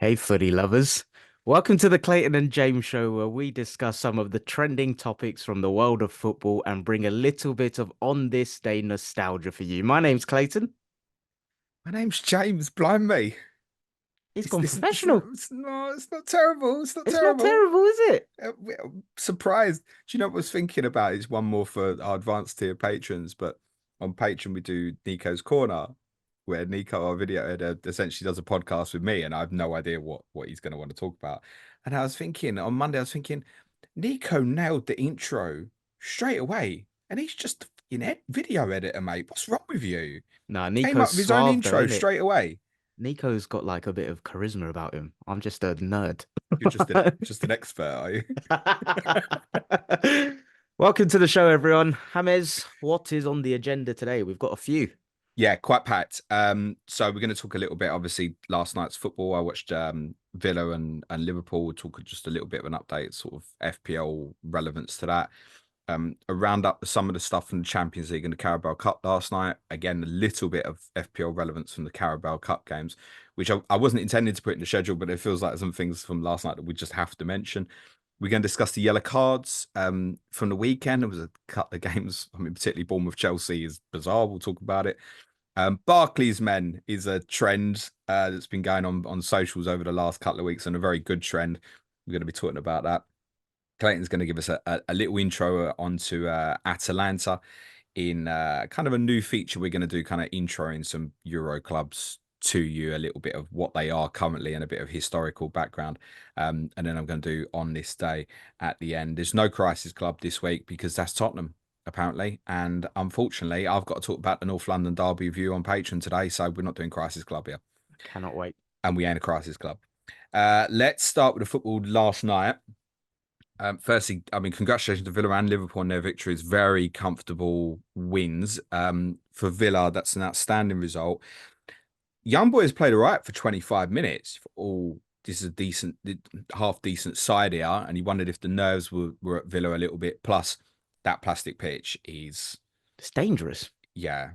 Hey, footy lovers. Welcome to the Clayton and James Show, where we discuss some of the trending topics from the world of football and bring a little bit of on this day nostalgia for you. My name's Clayton. My name's James. Blind me. He's It's gone this. It's not. professional. It's not terrible. It's not It's not terrible. terrible, is it? I'm surprised. Do you know what I was thinking about? It's one more for our advanced tier patrons, but on Patreon we do Nico's Corner, where Nico, our video editor, essentially does a podcast with me, and I have no idea what he's going to want to talk about. And I was thinking on Monday, I was thinking Nico nailed the intro straight away, and he's just video editor, mate. What's wrong with you? Nah, Came Nico's up with his own suave though, intro isn't it? straight away. Nico's got like a bit of charisma about him. I'm just a nerd. You're just an expert, are you? Welcome to the show, everyone. James, what is on the agenda today? We've got a few. Yeah, quite packed. So we're going to talk a little bit. Obviously, last night's football. I watched Villa and Liverpool. We'll talk just a little bit of an update, sort of FPL relevance to that. A roundup of some of the stuff from the Champions League and the Carabao Cup last night. Again, a little bit of FPL relevance from the Carabao Cup games, which I wasn't intending to put in the schedule, but it feels like some things from last night that we just have to mention. We're going to discuss the yellow cards from the weekend. There was a couple of games. I mean, particularly Bournemouth Chelsea is bizarre. We'll talk about it. Barclaysmen is a trend that's been going on socials over the last couple of weeks, and a very good trend. We're going to be talking about that. Clayton's going to give us a little intro onto Atalanta in kind of a new feature. We're going to do kind of introing some Euro clubs to you, a little bit of what they are currently and a bit of historical background. And then I'm going to do on this day at the end. There's no Crisis Club this week because that's Tottenham, apparently. And unfortunately, I've got to talk about the North London Derby review on Patreon today. So we're not doing Crisis Club here. Cannot wait. And we ain't a Crisis Club. Let's start with the football last night. Firstly, I mean, congratulations to Villa and Liverpool on their victories. Very comfortable wins. For Villa, that's an outstanding result. Young boys played all right for 25 minutes. This is a decent, half decent side here, and he wondered if the nerves were at Villa a little bit. Plus, that plastic pitch is, It's dangerous. yeah.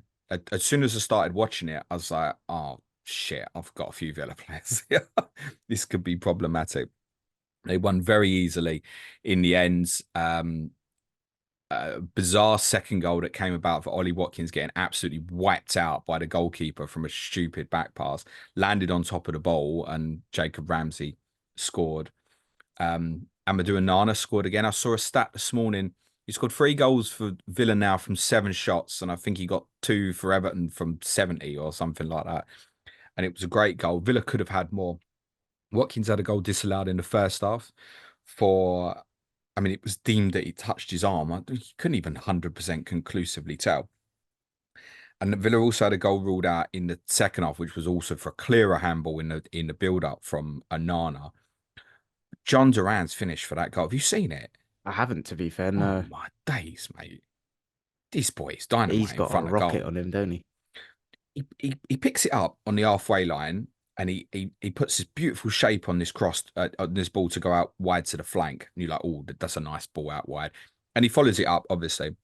As soon as I started watching it, I was like, oh shit, I've got a few Villa players here. This could be problematic. They won very easily in the end. Bizarre second goal that came about for Ollie Watkins getting absolutely wiped out by the goalkeeper from a stupid back pass, landed on top of the ball, and Jacob Ramsey scored. Amadou Onana scored again. I saw a stat this morning. He scored 3 goals for Villa now from 7 shots, and I think he got 2 for Everton from 70 or something like that. And it was a great goal. Villa could have had more. Watkins had a goal disallowed in the first half for, I mean, it was deemed that he touched his arm. You couldn't even 100% conclusively tell. And Villa also had a goal ruled out in the second half, which was also for a clearer handball in the build-up from Onana. John Duran's finish for that goal. Have you seen it? I haven't, to be fair, Oh no. my days, mate. This boy is He's dynamite in got a front of rocket goal. on him, don't he? He picks it up on the halfway line, and he puts this beautiful shape on this cross on this ball to go out wide to the flank. And you're like, oh, that's a nice ball out wide. And he follows it up, obviously.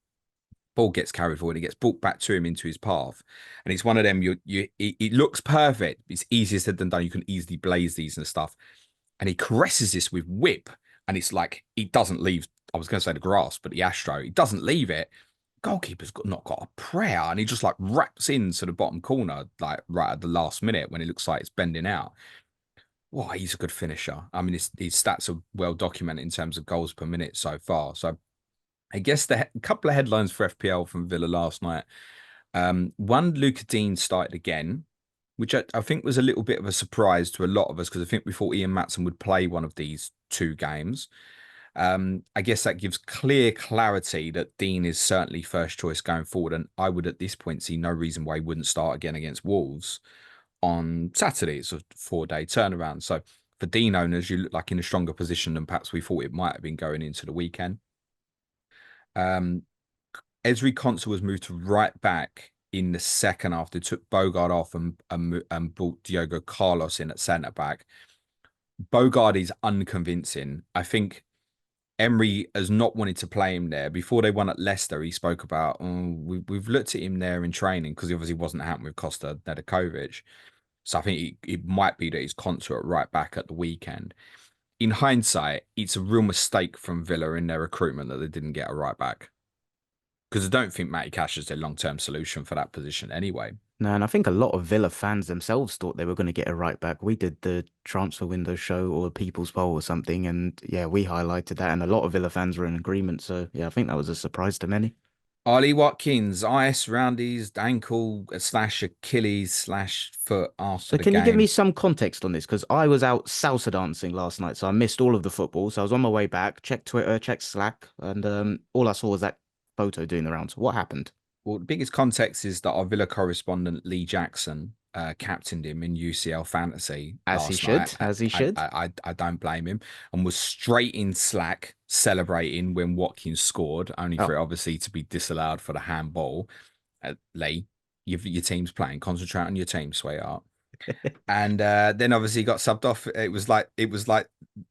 Ball gets carried forward. It gets brought back to him into his path. And it's one of them, it looks perfect. It's easier said than done. You can easily blaze these and stuff. And he caresses this with whip. And it's like, he doesn't leave, I was going to say the grass, but the Astro, he doesn't leave it. Goalkeeper's not got a prayer, and he just like wraps into the bottom corner, like right at the last minute when it looks like it's bending out. Wow, he's a good finisher. I mean, his stats are well documented in terms of goals per minute so far. So I guess the couple of headlines for FPL from Villa last night. One, Luca Dean started again, which I think was a little bit of a surprise to a lot of us because I think we thought Ian Matson would play one of these 2 games. I guess that gives clear clarity that Dean is certainly first choice going forward. And I would at this point see no reason why he wouldn't start again against Wolves on Saturday. It's a 4-day turnaround. So for Dean owners, you look like in a stronger position than perhaps we thought it might have been going into the weekend. Ezri Konsa was moved to right back in the second after took Bogard off and brought Diogo Carlos in at centre back. Bogard is unconvincing. I think Emery has not wanted to play him there. Before they won at Leicester, he spoke about, we've looked at him there in training because he obviously wasn't happy with Costa Nedeljkovic. So I think it might be that he's Konsa at right back at the weekend. In hindsight, it's a real mistake from Villa in their recruitment that they didn't get a right back. Because I don't think Matty Cash is their long-term solution for that position anyway. No, and I think a lot of Villa fans themselves thought they were going to get a right back. We did the transfer window show or a People's Poll or something, and yeah, we highlighted that, and a lot of Villa fans were in agreement. So yeah, I think that was a surprise to many. Ollie Watkins, ice round his ankle slash Achilles slash foot after So the can you give me game. some context on this? Because I was out salsa dancing last night, so I missed all of the football. So I was on my way back, checked Twitter, checked Slack, and all I saw was that photo doing the rounds. What happened? Well, the biggest context is that our Villa correspondent Lee Jackson captained him in UCL Fantasy As he last night. should, as he should. I don't blame him, and was straight in Slack celebrating when Watkins scored, only for Oh, it obviously to be disallowed for the handball. Lee, your team's playing. Concentrate on your team, sweetheart. And then obviously got subbed off. It was like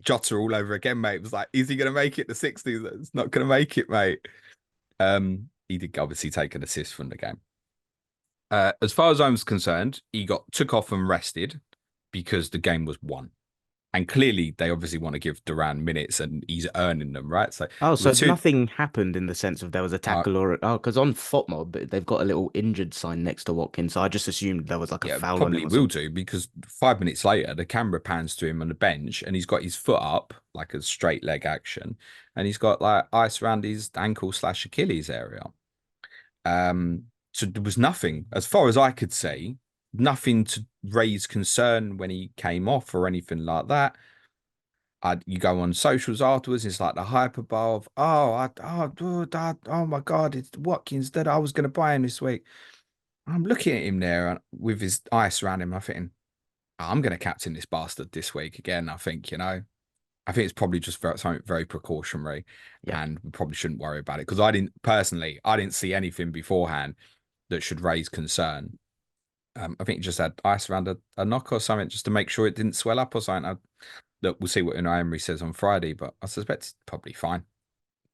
Jota all over again, mate. It was like, is he gonna make it the 60s? It's not gonna make it, mate. He did obviously take an assist from the game. As far as I'm concerned, he got took off and rested because the game was won. And clearly they obviously want to give Duran minutes and he's earning them, right? So oh, there were so two nothing happened in the sense of there was a uh, tackle or because on FOTMob they've got a little injured sign next to Watkins, so I just assumed there was like a yeah, foul on him probably or will something. do because 5 minutes later the camera pans to him on the bench and he's got his foot up like a straight leg action and he's got like ice around his ankle slash Achilles area. So there was nothing, as far as I could see, nothing to raise concern when he came off or anything like that. You go on socials afterwards, it's like the hyperbole of, dude, oh my God, it's Watkins that I was going to buy him this week. I'm looking at him there with his ice around him. I'm thinking, I'm going to captain this bastard this week again. I think, I think it's probably just something very precautionary Yeah, and we probably shouldn't worry about it because I didn't see anything beforehand that should raise concern. I think he just had ice around a knock or something just to make sure it didn't swell up or something. Look, we'll see what Unai Emery says on Friday, but I suspect it's probably fine.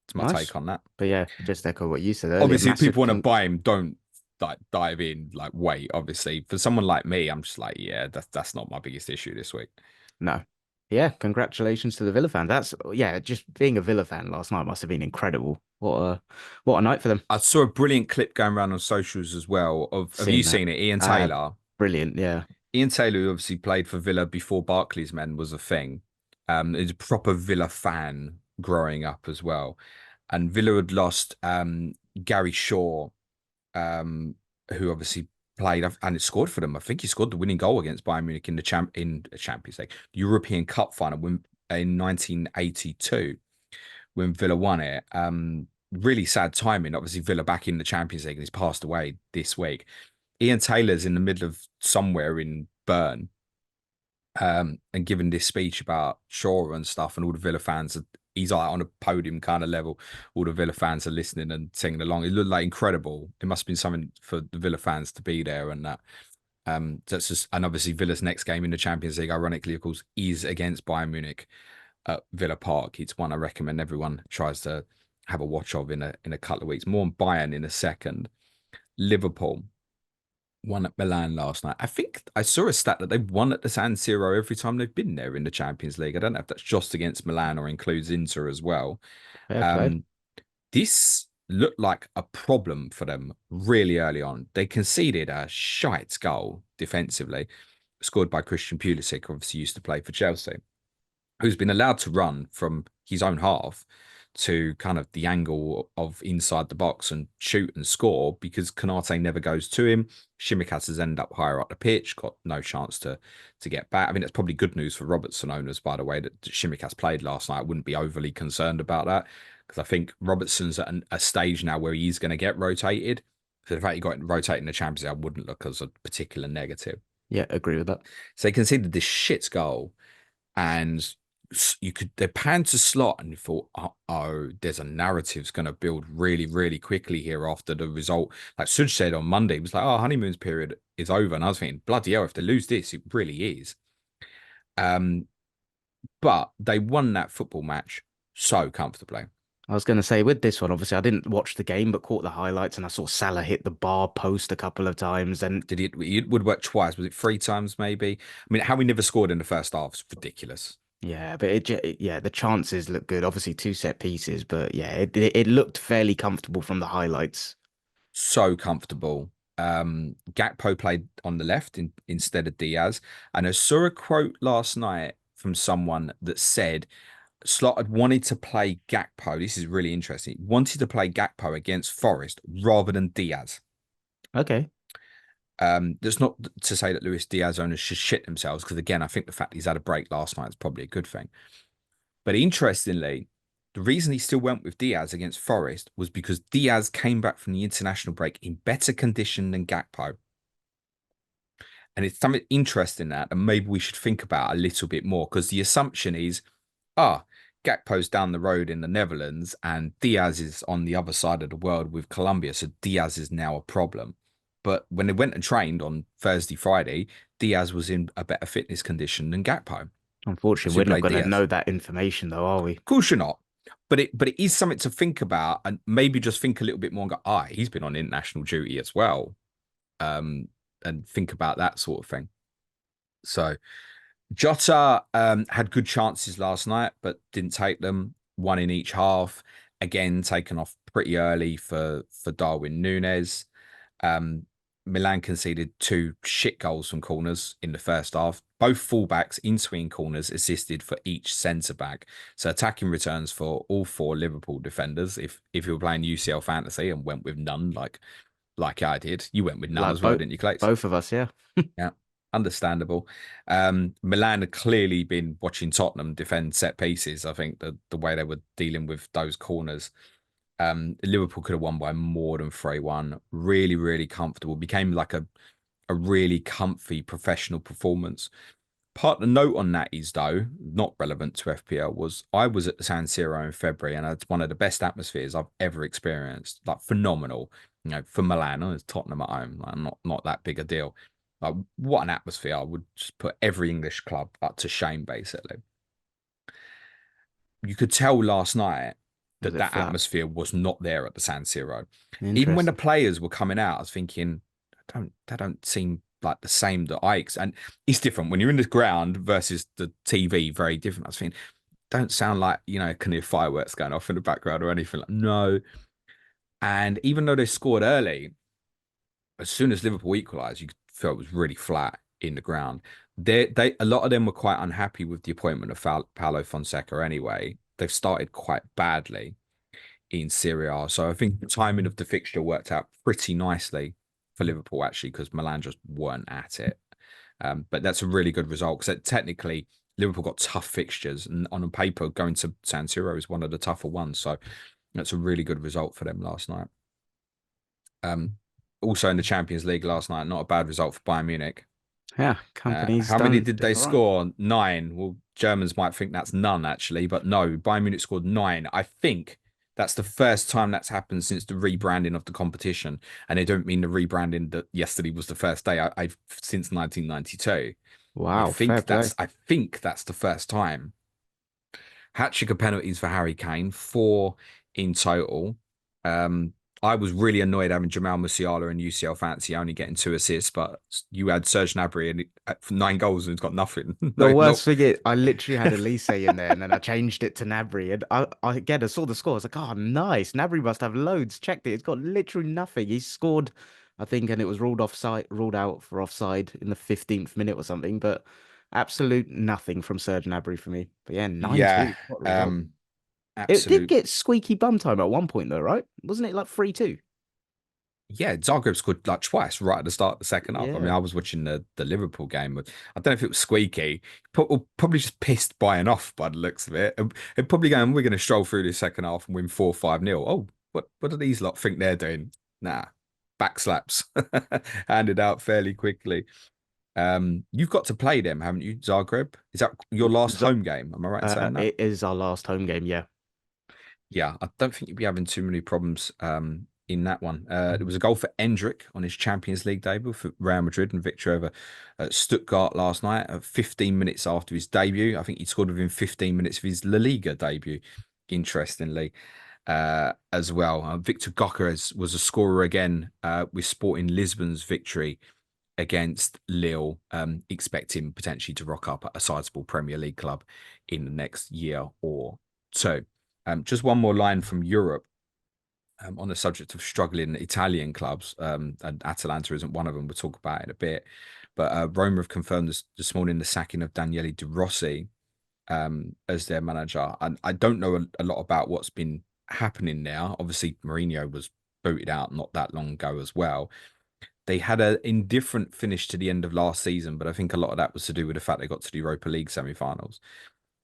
It's my nice. take on that. But yeah, just echo what you said earlier. Obviously, if people Massive want to con buy him, don't like dive in like wait. Obviously, for someone like me, I'm just like, yeah, that's not my biggest issue this week. No. Yeah, congratulations to the Villa fan. That's yeah, just being a Villa fan last night must have been incredible. What a night for them. I saw a brilliant clip going around on socials as well. Of have you Seeing that. seen it? Ian Uh Taylor. Brilliant, yeah. Ian Taylor, who obviously played for Villa before Barclaysmen was a thing. Is a proper Villa fan growing up as well. And Villa had lost Gary Shaw, um, who obviously played and it scored for them. I think he scored the winning goal against Bayern Munich in the Champions League, European Cup final in 1982 when Villa won it. Really sad timing. Obviously, Villa back in the Champions League and he's passed away this week. Ian Taylor's in the middle of somewhere in Bern, and giving this speech about Shaw and stuff, and all the Villa fans. He's like on a podium kind of level. All the Villa fans are listening and singing along. It looked like incredible. It must have been something for the Villa fans to be there, and that. That's just, and obviously Villa's next game in the Champions League, ironically, of course, is against Bayern Munich at Villa Park. It's one I recommend everyone tries to have a watch of in a couple of weeks. More on Bayern in a second. Liverpool won at Milan last night. I think I saw a stat that they've won at the San Siro every time they've been there in the Champions League. I don't know if that's just against Milan or includes Inter as well. Fair play. Um, this looked like a problem for them really early on. They conceded a shite goal defensively, scored by Christian Pulisic, obviously used to play for Chelsea, who's been allowed to run from his own half to kind of the angle of inside the box and shoot and score because Kanate never goes to him. Shimikas has ended up higher up the pitch, got no chance to get back. I mean, that's probably good news for Robertson owners, by the way, that Shimikas played last night. I wouldn't be overly concerned about that because I think Robertson's at a stage now where he's going to get rotated. So the fact he got rotated in the Champions League, I wouldn't look as a particular negative. Yeah, agree with that. So they conceded this shit goal and they panned to slot and you thought, oh, there's a narrative's going to build really, really quickly here after the result. Like Suj said on Monday, it was like, oh, honeymoon's period is over. And I was thinking, bloody hell, if they lose this, it really is. But they won that football match so comfortably. I was going to say with this one, obviously, I didn't watch the game, but caught the highlights and I saw Salah hit the bar post a couple of times. And Did it would work twice? Was it three times maybe? I mean, how we never scored in the first half is ridiculous. yeah, but yeah, the chances look good. Obviously, two set pieces, but yeah, it looked fairly comfortable from the highlights. So comfortable. Gakpo played on the left instead of Diaz. And I saw a quote last night from someone that said Slot had wanted to play Gakpo. This is really interesting. Wanted to play Gakpo against Forest rather than Diaz. Okay. That's not to say that Luis Diaz owners should shit themselves, because again, I think the fact he's had a break last night is probably a good thing. But interestingly, the reason he still went with Diaz against Forest was because Diaz came back from the international break in better condition than Gakpo. And it's something interesting that, and maybe we should think about a little bit more, because the assumption is, ah, Gakpo's down the road in the Netherlands and Diaz is on the other side of the world with Colombia. So Diaz is now a problem. But when they went and trained on Thursday, Friday, Diaz was in a better fitness condition than Gakpo. Unfortunately, So he we're not played going to Diaz. know that information though, are we? Of course you're not. But it is something to think about, and maybe just think a little bit more and go, he's been on international duty as well. Um, and think about that sort of thing. So Jota had good chances last night, but didn't take them. One in each half. Again, taken off pretty early for Darwin Núñez. Um, Milan conceded two shit goals from corners in the first half. Both fullbacks in swinging corners assisted for each centre back. So attacking returns for all four Liverpool defenders. If you were playing UCL fantasy and went with none, like I did, you went with none Like as well, didn't you, Clates? both of us, yeah. Yeah, understandable. Milan had clearly been watching Tottenham defend set pieces. I think the way they were dealing with those corners. Liverpool could have won by more than 3-1. Really, really comfortable. Became like a really comfy professional performance. Part of the note on that is, though, not relevant to FPL, was I was at the San Siro in February and it's one of the best atmospheres I've ever experienced. Like phenomenal. For Milan, it's Tottenham at home. Like, not that big a deal. Like, what an atmosphere. I would just put every English club up to shame, basically. You could tell last night Was that it that flat? atmosphere was not there at the San Siro. Even when the Interesting. players were coming out, I was thinking, that don't seem like the same that and it's different when you're in the ground versus the TV, very different. I was thinking, don't sound like, can hear fireworks going off in the background or anything like no. And even though they scored early, as soon as Liverpool equalised, you felt it was really flat in the ground. They a lot of them were quite unhappy with the appointment of Paulo Fonseca anyway. They've started quite badly in Serie A. So I think the timing of the fixture worked out pretty nicely for Liverpool, actually, because Milan just weren't at it. But that's a really good result, because technically Liverpool got tough fixtures, and on paper, going to San Siro is one of the tougher ones. So that's a really good result for them last night. Um, Also in the Champions League last night, not a bad result for Bayern Munich. Yeah, company's How many done did doing they all right. score? Nine. Well, Germans might think that's none, actually, but no, Bayern Munich scored nine. I think that's the first time that's happened since the rebranding of the competition. And they don't mean the rebranding that yesterday was the first day. I've since 1992. I Wow, fair think play. that's the first time. Hat-trick of penalties for Harry Kane, four in total. Um, I was really annoyed having Jamal Musiala and UCL Fantasy only getting two assists, but you had Serge Gnabry and for 9 goals and he's got nothing. The No, worst no. thing is, I literally had Elise in there, and then I changed it to Nabry, and I saw the score. I was like, oh, nice. Nabry must have loads. Checked it. It's got literally nothing. He scored, I think, and it was ruled out for offside in the 15th minute or something. But absolute nothing from Serge Gnabry for me. But yeah, 9-2. Yeah, What a result. It did absolute. get squeaky bum time at one point though, right? Wasn't it like 3-2? Yeah, Zagreb scored like twice right at the start of the second half. I mean, Yeah. I was watching the Liverpool game, but I don't know if it was squeaky. Probably just pissed buying off by the looks of it. And probably going, we're going to stroll through this second half and win 4-5-0. Oh, what do these lot think they're doing? Nah, back slaps handed out fairly quickly. You've got to play them, haven't you, Zagreb? Is that your last Z home game? Am I right in saying that? it is our last home game, yeah. Yeah, I don't think you'll be having too many problems in that one. There was a goal for Endrick on his Champions League debut for Real Madrid and victory over Stuttgart last night, 15 minutes after his debut. I think he scored within 15 minutes of his La Liga debut, interestingly. as well. Victor Gokers was a scorer again with Sporting Lisbon's victory against Lille. Expect him potentially to rock up at a sizable Premier League club in the next year or two. Just one more line from Europe. On the subject of struggling Italian clubs, and Atalanta isn't one of them. We'll talk about it in a bit. But Roma have confirmed this morning the sacking of Daniele De Rossi as their manager. And I don't know a lot about what's been happening now. Obviously, Mourinho was booted out not that long ago as well. They had an indifferent finish to the end of last season, but I think a lot of that was to do with the fact they got to the Europa League semi-finals.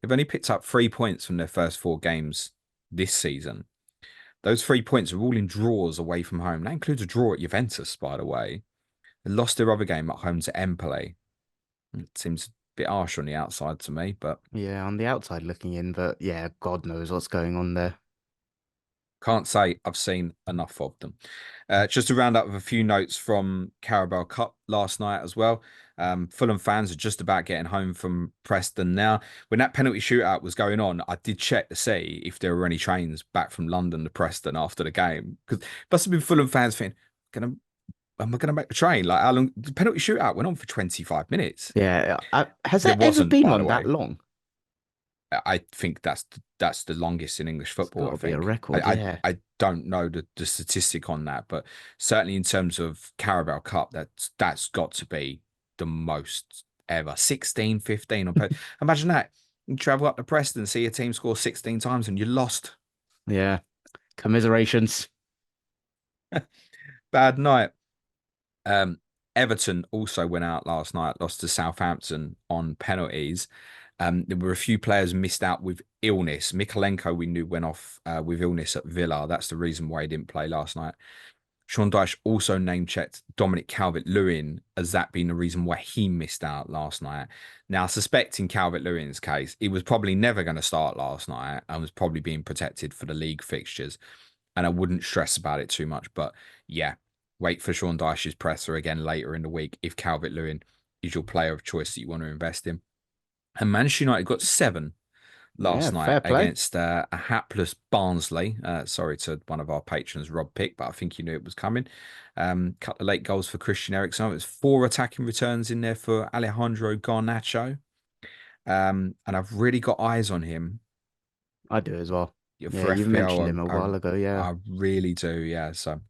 They've only picked up 3 points from their first 4 games this season. Those 3 points are all in draws away from home. That includes a draw at Juventus, by the way. They lost their other game at home to Empoli. It seems a bit harsh on the outside to me, but Yeah, on the outside looking in, but yeah, God knows what's going on there. can't say I've seen enough of them. Just to round up with a few notes from Carabao Cup last night as well. Fulham fans are just about getting home from Preston now. When that penalty shootout was going on, I did check to see if there were any trains back from London to Preston after the game. Because it must have been Fulham fans thinking, am I going to make the train? Like, how long? The penalty shootout went on for 25 minutes. Yeah, has There that ever wasn't, been by the on that way. long? I think that's the longest in English It's football. got I to be a think record, yeah. I don't know the statistic on that, but certainly in terms of Carabao Cup, that's got to be the most ever. 16, 15 on. Imagine that you travel up to Preston, see your team score 16 times, and you lost. Yeah, commiserations. Bad night. Um, Everton also went out last night, lost to Southampton on penalties. There were a few players missed out with illness. Mikalenko, we knew, went off with illness at Villa. That's the reason why he didn't play last night. Sean Dyche also name checked Dominic Calvert-Lewin as that being the reason why he missed out last night. Now, suspecting Calvert-Lewin's case, he was probably never going to start last night and was probably being protected for the league fixtures. And I wouldn't stress about it too much. But yeah, wait for Sean Dyche's presser again later in the week if Calvert-Lewin is your player of choice that you want to invest in. And Manchester United got 7 Yeah, last night fair play. against a hapless Barnsley. Sorry to one of our patrons, Rob Pick, but I think you knew it was coming. Couple of late goals for Christian Eriksen. There's 4 attacking returns in there for Alejandro Garnacho. And I've really got eyes on him I do as well. Yeah, for you mentioned FPL. him a while ago, yeah. I really do, yeah. So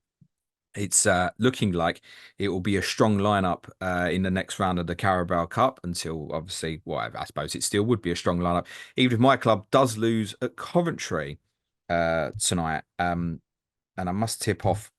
it's looking like it will be a strong lineup in the next round of the Carabao Cup until obviously, well, I suppose it still would be a strong lineup, even if my club does lose at Coventry tonight. And I must tip off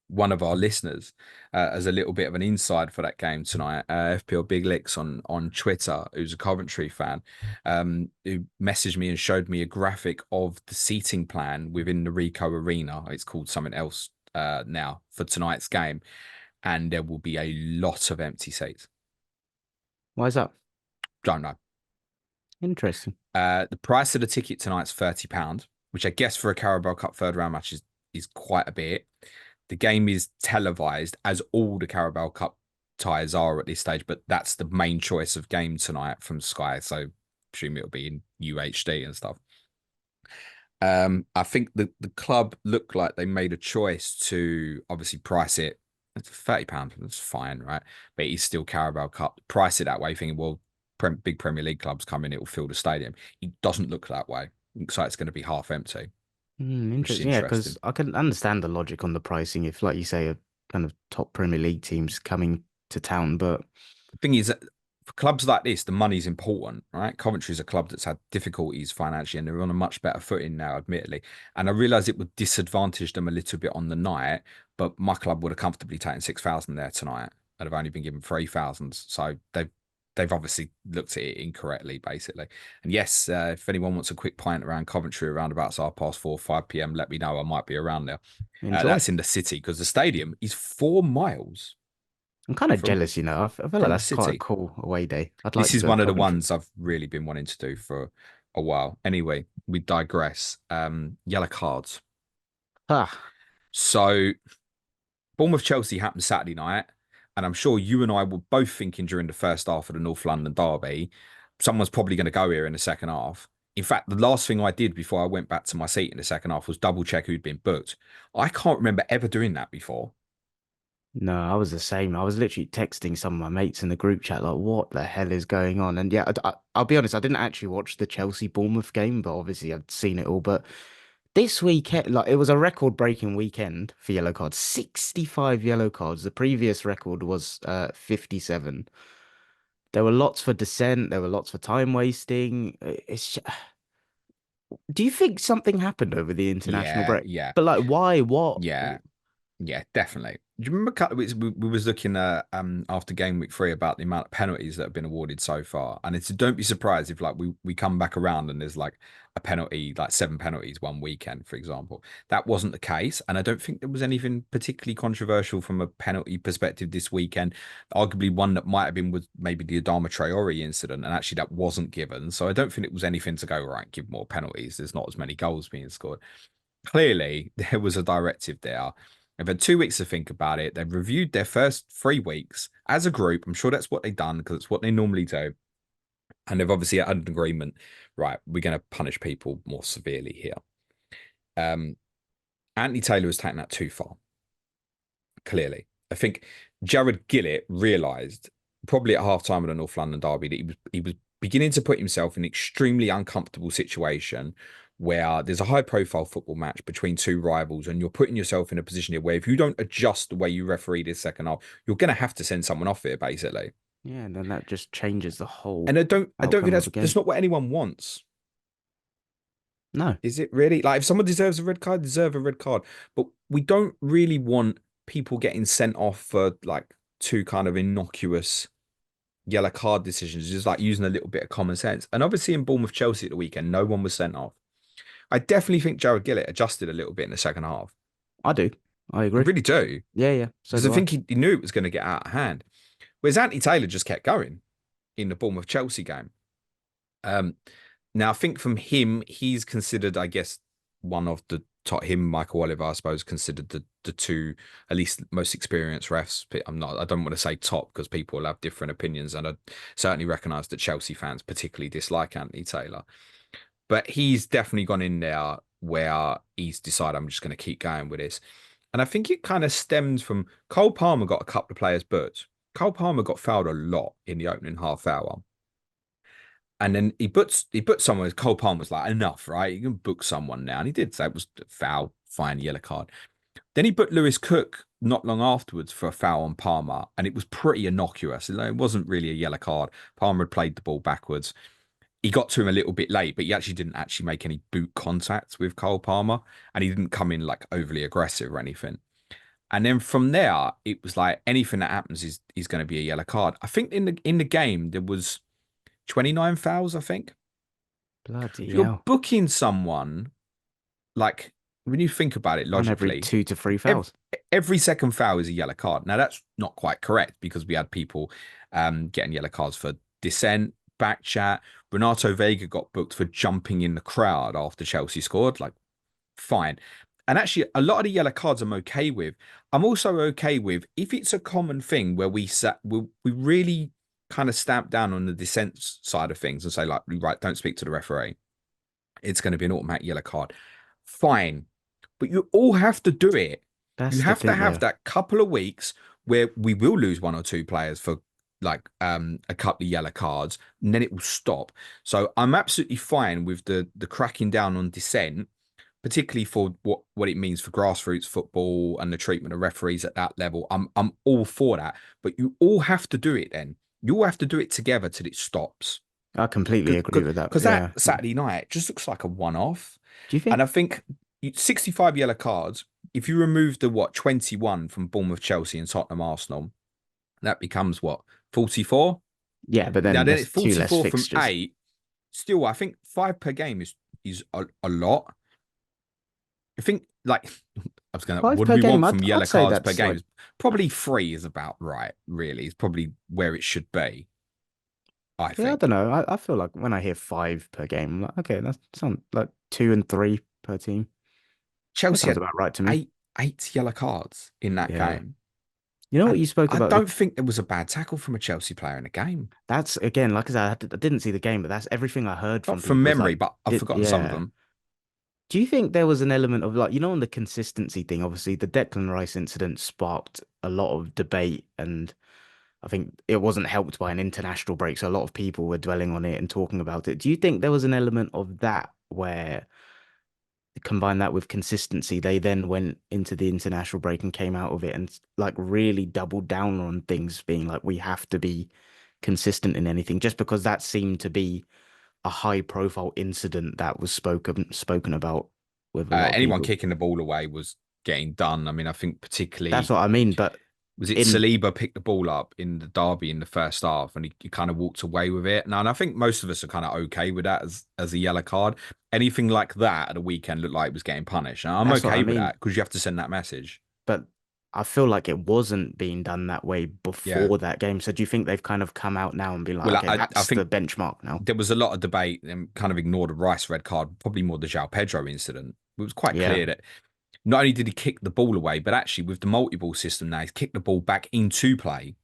one of our listeners as a little bit of an inside for that game tonight. FPL Big Licks on Twitter, who's a Coventry fan, who messaged me and showed me a graphic of the seating plan within the Rico Arena. It's called something else now for tonight's game, and there will be a lot of empty seats. Why is that? Don't know. Interesting. The price of the ticket tonight's £30, which I guess for a Carabao Cup third round match is quite a bit. The game is televised, as all the Carabao Cup ties are at this stage, but that's the main choice of game tonight from Sky. So I presume it'll be in UHD and stuff. I think the club looked like they made a choice to obviously price it. It's £30, that's fine, right? But it's still Carabao Cup. Price it that way, thinking, well, big Premier League clubs come in, it will fill the stadium. It doesn't look that way. It looks like it's going to be half empty, which is Interesting. Yeah, because interesting. I can understand the logic on the pricing if, like you say, a kind of top Premier League teams coming to town, but The thing is, for clubs like this, the money's important, right? Coventry's a club that's had difficulties financially and they're on a much better footing now, admittedly. And I realise it would disadvantage them a little bit on the night, but my club would have comfortably taken 6,000 there tonight and have only been given 3,000. So they've obviously looked at it incorrectly, basically. And yes, if anyone wants a quick pint around Coventry around about 4:30, 5 p.m., let me know. I might be around there. enjoy. That's in the city because the stadium is 4 miles I'm kind of from jealous, you know. I feel like from the that's quite a city. cool away day. I'd like This to is go to one of the Coventry. ones I've really been wanting to do for a while. Anyway, we digress. Yellow cards. Ah, So Bournemouth Chelsea happened Saturday night, and I'm sure you and I were both thinking during the first half of the North London derby, someone's probably going to go here in the second half. In fact, the last thing I did before I went back to my seat in the second half was double check who'd been booked. I can't remember ever doing that before. No, I was the same. I was literally texting some of my mates in the group chat, like, what the hell is going on? And yeah, I'll be honest, I didn't actually watch the Chelsea Bournemouth game, but obviously I'd seen it all. But this weekend, like, it was a record-breaking weekend for yellow cards, 65 yellow cards. The previous record was 57. There were lots for dissent, there were lots for time wasting. Do you think something happened over the international Yeah, break? yeah, But like, why? What? yeah. Yeah, definitely. Do you remember we was looking at after game week 3 about the amount of penalties that have been awarded so far, and it's don't be surprised if like we come back around and there's like a penalty, like 7 penalties one weekend, for example. That wasn't the case, and I don't think there was anything particularly controversial from a penalty perspective this weekend. Arguably, one that might have been was maybe the Adama Traore incident, and actually that wasn't given. So I don't think it was anything to go right. Give more penalties. There's not as many goals being scored. Clearly, there was a directive there. They've had 2 weeks to think about it. They've reviewed their first 3 weeks as a group. I'm sure that's what they've done because it's what they normally do. And they've obviously had an agreement. Right, we're going to punish people more severely here. Um, Anthony Taylor has taken that too far. Clearly, I think Jared Gillett realised probably at half time of the North London derby that he was beginning to put himself in an extremely uncomfortable situation where there's a high profile football match between two rivals and you're putting yourself in a position here where if you don't adjust the way you referee this second half, you're going to have to send someone off here basically. Yeah, and then that just changes the whole And I don't think outcome of that's a game. that's not what anyone wants. No, Is it really? Like if someone deserves a red card, deserve a red card. But we don't really want people getting sent off for like two kind of innocuous yellow card decisions, just like using a little bit of common sense. And obviously in Bournemouth Chelsea at the weekend, no one was sent off. I definitely think Jared Gillett adjusted a little bit in the second half. I do. I I agree. really do. Yeah, yeah. So Because I do I. think he knew it was going to get out of hand. Whereas Anthony Taylor just kept going in the Bournemouth Chelsea game. Um, Now, I think from him, he's considered, I guess, one of the top. Him, Michael Oliver, I suppose, considered the two at least most experienced refs. I'm not. I don't want to say top because people will have different opinions, and I certainly recognise that Chelsea fans particularly dislike Anthony Taylor. But he's definitely gone in there where he's decided I'm just going to keep going with this, and I think it kind of stems from Cole Palmer got a couple of players booked. Cole Palmer got fouled a lot in the opening half hour. And then he put someone. Cole Palmer was like, enough, right? You can book someone now, and he did. So it was foul, fine, yellow card. Then he put Lewis Cook not long afterwards for a foul on Palmer, and it was pretty innocuous. It wasn't really a yellow card. Palmer had played the ball backwards. He got to him a little bit late, but he actually didn't actually make any boot contact with Cole Palmer, and he didn't come in like overly aggressive or anything. And then from there, it was like anything that happens is going to be a yellow card. I think in the game there was 29 fouls, I think. Bloody If you're hell. booking someone, like when you think about it One every logically, 2 to 3 every, fouls. every second foul is a yellow card. Now that's not quite correct because we had people getting yellow cards for dissent, back chat. Renato Vega got booked for jumping in the crowd after Chelsea scored. Like, fine. And actually, a lot of the yellow cards I'm okay with. I'm also okay with if it's a common thing where we really kind of stamp down on the dissent side of things and say like, right, don't speak to the referee. It's going to be an automatic yellow card. Fine. But you all have to do it. You That's the have to thing, have yeah. that couple of weeks where we will lose one or two players for like a couple of yellow cards, and then it will stop. So I'm absolutely fine with the cracking down on dissent, particularly for what it means for grassroots football and the treatment of referees at that level. I'm all for that. But you all have to do it then. You all have to do it together till it stops. I completely agree with that. Because that Yeah. Saturday night just looks like a one-off. Do you And think I think 65 yellow cards, if you remove the 21 from Bournemouth, Chelsea, and Tottenham, Arsenal, that becomes what, 44? Yeah, but Now then then there's it's two less 44 from fixtures. eight. Still, I think five per game is a lot. I think like I was gonna Five what do per we game. want I'd from I'd yellow say cards per that's game? like Probably three is about right, really. It's probably where it should be, I yeah, I don't think. know. I feel like when I hear 5 per game, I'm like, okay, that sounds like 2 and 3 per team. That Chelsea sounds had about right to me. eight eight yellow cards in that Yeah. game. You know what And you spoke I about the don't think there was a bad tackle from a Chelsea player in the game. that's again, like I said, I didn't see the game, but that's everything I heard Not from from people is memory, like, but I've did forgotten some of yeah. them. Do you think there was an element of like, on the consistency thing? Obviously, the Declan Rice incident sparked a lot of debate, and I think it wasn't helped by an international break. So a lot of people were dwelling on it and talking about it. Do you think there was an element of that where combine that with consistency, they then went into the international break and came out of it and like really doubled down on things being like, we have to be consistent in anything, just because that seemed to be a high profile incident that was spoken about with a lot of Anyone people. kicking the ball away was getting done. I mean, I think That's particularly what I mean. But was it in Saliba picked the ball up in the derby in the first half, and he kind of walked away with it. Now, and I think most of us are kind of okay with that as a yellow card. Anything like that at the weekend looked like it was getting punished. And I'm That's what I okay with that mean. because you have to send that message. But I feel like it wasn't being done that way Yeah. before that game. So do you think they've kind of come out now and been like, Well, okay, I that's the think benchmark now? there was a lot of debate and kind of ignored the Rice red card, probably more the João Pedro incident. It was quite Yeah. clear that not only did he kick the ball away, but actually with the multi-ball system now, he's kicked the ball back into play,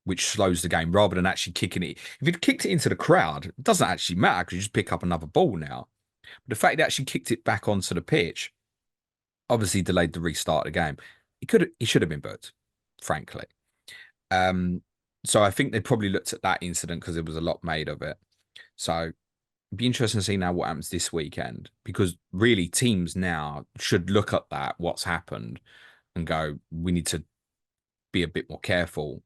which slows the game rather than actually kicking it. If he'd kicked it into the crowd, it doesn't actually matter because you just pick up another ball now. But the fact he actually kicked it back onto the pitch obviously delayed the restart of the game. He should have been booked, frankly. Um, so I think they probably looked at that incident because there was a lot made of it. So it'd be interesting to see now what happens this weekend because really teams now should look at that, what's happened, and go, we need to be a bit more careful.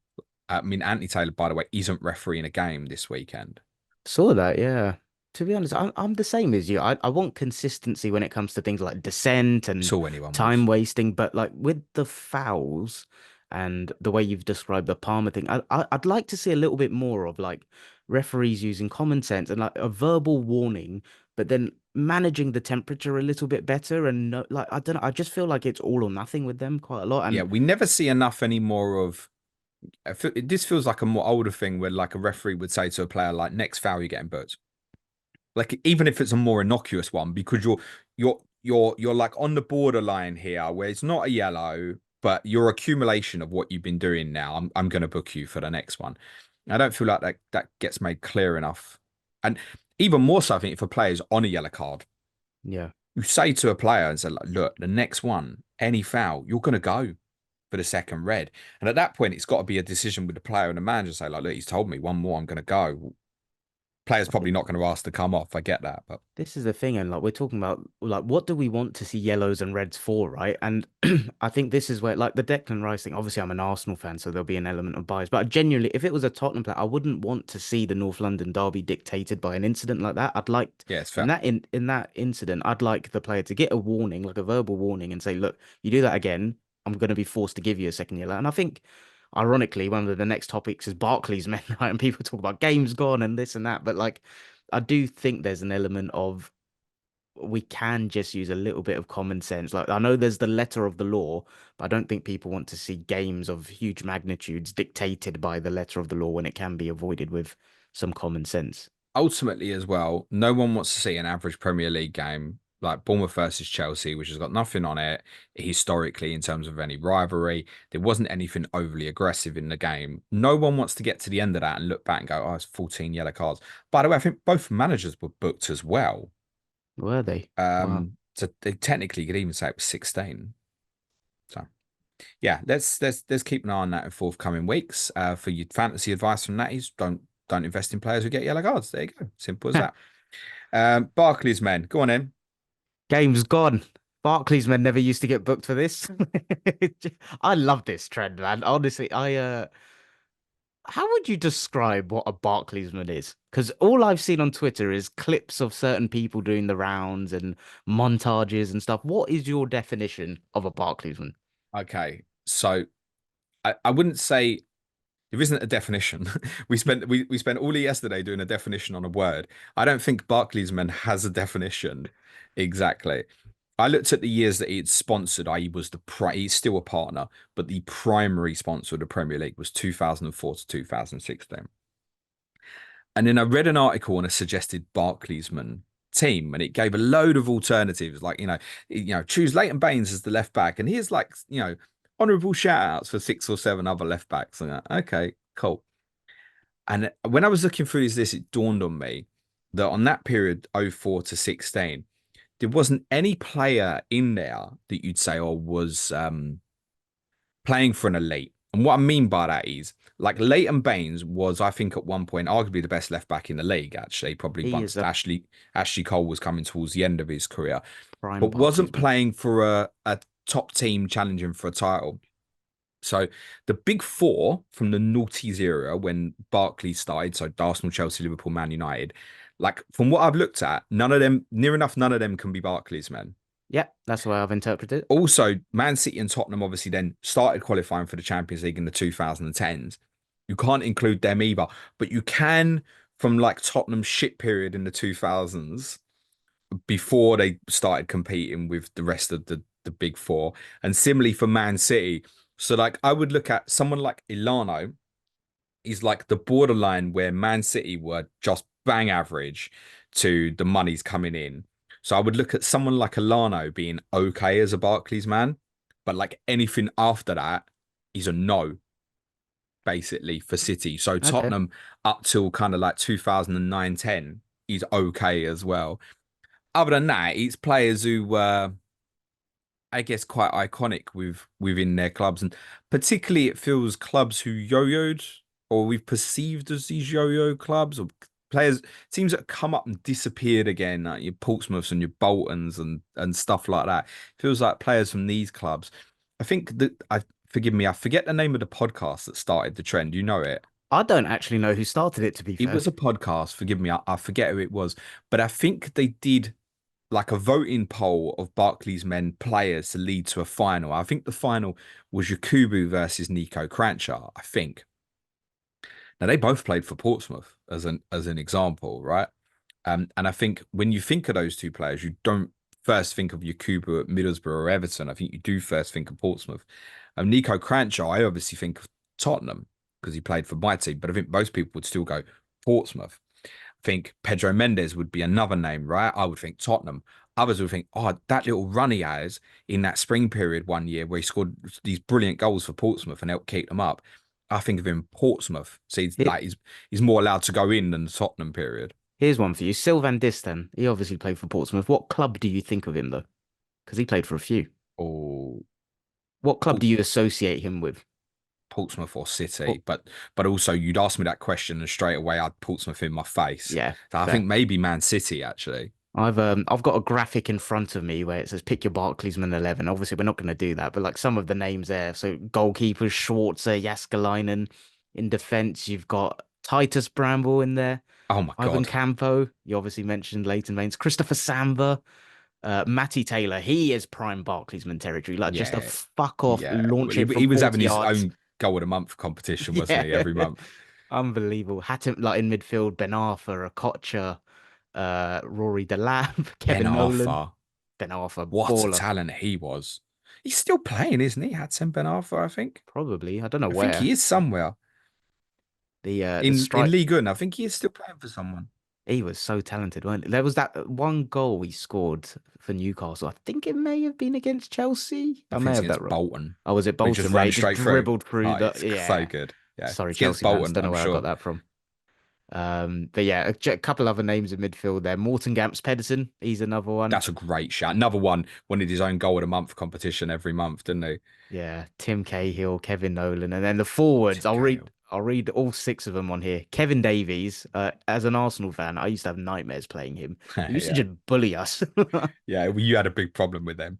I mean, Anthony Taylor, by the way, isn't refereeing a game this weekend. Saw that, yeah. To be honest, I'm the same as you. I want consistency when it comes to things like dissent It's and all anyone time wants. wasting, but like with the fouls and the way you've described the Palmer thing, I'd like to see a little bit more of like referees using common sense and like a verbal warning, but then managing the temperature a little bit better. And no, like I don't know, I just feel like it's all or nothing with them quite a lot. Yeah, And we never see enough anymore of. This feels like a more older thing where like a referee would say to a player like, "Next foul, you're getting booked." Like even if it's a more innocuous one, because you're like on the borderline here, where it's not a yellow, but your accumulation of what you've been doing now, I'm going to book you for the next one. I don't feel like that gets made clear enough, and even more so, I think if a player's on a yellow card, yeah. you say to a player and say, like, "Look, the next one, any foul, you're going to go for the second red." And at that point, it's got to be a decision with the player and the manager. Say, like, "Look, he's told me one more, I'm going to go." Player's probably not going to ask to come off. I get that, but This is the thing, and like we're talking about, like what do we want to see yellows and reds for, right? And I think this is where, like the Declan Rice thing. Obviously, I'm an Arsenal fan, so there'll be an element of bias. But genuinely, if it was a Tottenham player, I wouldn't want to see the North London derby dictated by an incident like that. I'd like yeah, it's in fair. that incident, I'd like the player to get a warning, like a verbal warning, and say, "Look, you do that again, I'm going to be forced to give you a second yellow." And I think, ironically, one of the next topics is Barclaysmen, right? And people talk about games gone and this and that, but like. I do think there's an element of we can just use a little bit of common sense. Like I know there's the letter of the law, but I don't think people want to see games of huge magnitudes dictated by the letter of the law when it can be avoided with some common sense. Ultimately, as well, no one wants to see an average Premier League game like Bournemouth versus Chelsea, which has got nothing on it historically in terms of any rivalry. There wasn't anything overly aggressive in the game. No one wants to get to the end of that and look back and go, "Oh, it's 14 yellow cards." By the way, I think both managers were booked as well. Were they? Wow. So they technically could even say it was 16. So yeah, let's keep an eye on that in forthcoming weeks. For your fantasy advice from that is don't invest in players who get yellow cards. There you go. Simple as that. Barclays men, go on in. Game's gone. Barclays men never used to get booked for this. I love this trend, man. Honestly, how would you describe what a Barclaysman is? Because all I've seen on Twitter is clips of certain people doing the rounds and montages and stuff. What is your definition of a Barclaysman? Okay, so I wouldn't say there isn't a definition. We spent all of yesterday doing a definition on a word. I don't think Barclaysman has a definition exactly. I looked at the years that he had sponsored. I was he's still a partner, but the primary sponsor of the Premier League was 2004 to 2016. And then I read an article on a suggested Barclaysman team, and it gave a load of alternatives, like choose Leighton Baines as the left back, and here's like honourable shout outs for 6 or 7 other left backs. And okay, cool. And when I was looking through this, it dawned on me that on that period, 04 to 16, there wasn't any player in there that you'd say, was playing for an elite. And what I mean by that is, like, Leighton Baines was, I think, at one point, arguably the best left back in the league, actually, probably He once is a Ashley Cole was coming towards the end of his career, prime but wasn't Barclaysman. playing for a top team challenging for a title. So the big four from the noughties era when Barclays started, so Arsenal, Chelsea, Liverpool, Man United, like, from what I've looked at, none of them, near enough, none of them can be Barclays men. Yeah, that's the way I've interpreted it. Also, Man City and Tottenham obviously then started qualifying for the Champions League in the 2010s. You can't include them either, but you can from like Tottenham's shit period in the 2000s before they started competing with the rest of the big four. And similarly for Man City. So, like, I would look at someone like Ilano. He's like the borderline where Man City were just bang average to the money's coming in. So I would look at someone like Alano being okay as a Barclays man, but like anything after that, he's a no, basically, for City. So Okay. Tottenham up till kind of like 2009-10, he's okay as well. Other than that, it's players who I guess quite iconic within their clubs, and particularly it feels clubs who yo-yoed or we've perceived as these yo-yo clubs or players teams that come up and disappeared again, like your Portsmouths and your Boltons and stuff like that. Feels like players from these clubs. I think that I forgive me, I forget the name of the podcast that started the trend. You know it. I don't actually know who started it, to be It fair. was a podcast. Forgive me, I forget who it was, but I think they did like a voting poll of Barclays men players to lead to a final. I think the final was Yakubu versus Nico Crancher, I think. Now they both played for Portsmouth as an example, right? And I think when you think of those two players, you don't first think of Yakubu at Middlesbrough or Everton. I think you do first think of Portsmouth. Nico Crancher, I obviously think of Tottenham because he played for my team, but I think most people would still go Portsmouth. Think Pedro Mendes would be another name, right? I would think Tottenham. Others would think, oh, that little run he has in that spring period one year where he scored these brilliant goals for Portsmouth and helped keep them up. I think of him Portsmouth. So Here, he's more allowed to go in than the Tottenham period. here's one for you. Sylvan Distan. He obviously played for Portsmouth. What club do you think of him, though? Because he played for a few. Or What club do Port- you associate him with? Portsmouth or What? City, but also you'd ask me that question and straight away I'd Portsmouth in my face. Yeah, So I fair. think maybe Man City actually. I've got a graphic in front of me where it says pick your Barclaysman 11. Obviously, we're not going to do that, but like some of the names there. So goalkeepers, Schwarzer, Jaskalainen. In defense, you've got Titus Bramble in there. Oh my Ivan God. Campo. You obviously mentioned Leighton Baines. Christopher Samba. Matty Taylor. He is prime Barclaysman territory. Like just a Yeah, fuck off, yeah. launch He, it from he was having 40 his yards. own goal of the month competition, wasn't Yeah. he? Every month. Unbelievable. Had him like in midfield, Ben Arthur, Okocha, Rory Delap, Ben Kevin Nolan. Arthur. Ben Arthur, What a baller. talent he was. He's still playing, isn't he? Hudson Ben Arthur, I think. Probably. I don't know I think where. he is somewhere The in strike. League One. I think he is still playing for someone. He was so talented, weren't he? There was that one goal he scored for Newcastle. I think it may have been against Chelsea. I I may think it's have that against wrong. Bolton. Oh, was it We just Bolton where ran he just straight through. dribbled Oh, through the it's so yeah. good. Yeah. Sorry, It's against Chelsea fans. Bolton, Don't know I'm where I got sure. that from. But yeah, a couple other names in midfield there. Morton Gamps Pedersen, he's another one. That's a great shot. Another one wanted his own goal of the month competition every month, didn't he? Yeah, Tim Cahill, Kevin Nolan, and then the forwards. Tim Cahill. I'll read all six of them on here. Kevin Davies. As an Arsenal fan, I used to have nightmares playing him. He used to Yeah. just bully us. Yeah. Well, you had a big problem with them.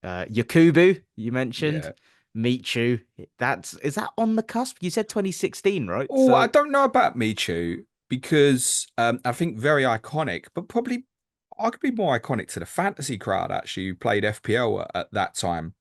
Yakubu, you mentioned. Yeah. Michu. Is that on the cusp? You said 2016, right? Oh, I So don't know about Michu because I think very iconic, but probably arguably more iconic to the fantasy crowd actually who played FPL at that time.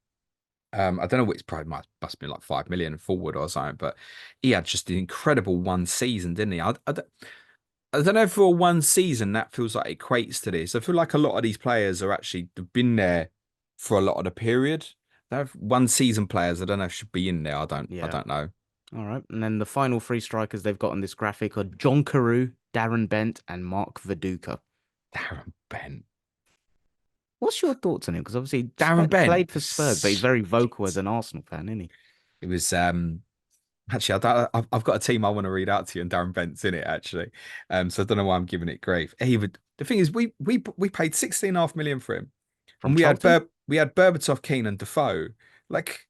I don't know which probably must be like 5 million forward or something, but he had just an incredible one season, didn't he? I don't know if for one season that feels like equates to this. I feel like a lot of these players are actually have been there for a lot of the period. They have one season players. I don't know if should be in there. I yeah. don't know. All right. And then the final three strikers they've got on this graphic are John Carew, Darren Bent, and Mark Viduka. Darren Bent. What's your thoughts on him? Because obviously Darren Bent. played for Spurs, but he's very vocal as an Arsenal fan, isn't he? It was actually, I've got a team I want to read out to you, and Darren Bent's in it actually. So I don't know why I'm giving it grief. The thing is, we paid 16.5 million for him, From and Charlton? We had Berbatov, Keane, and Defoe. Like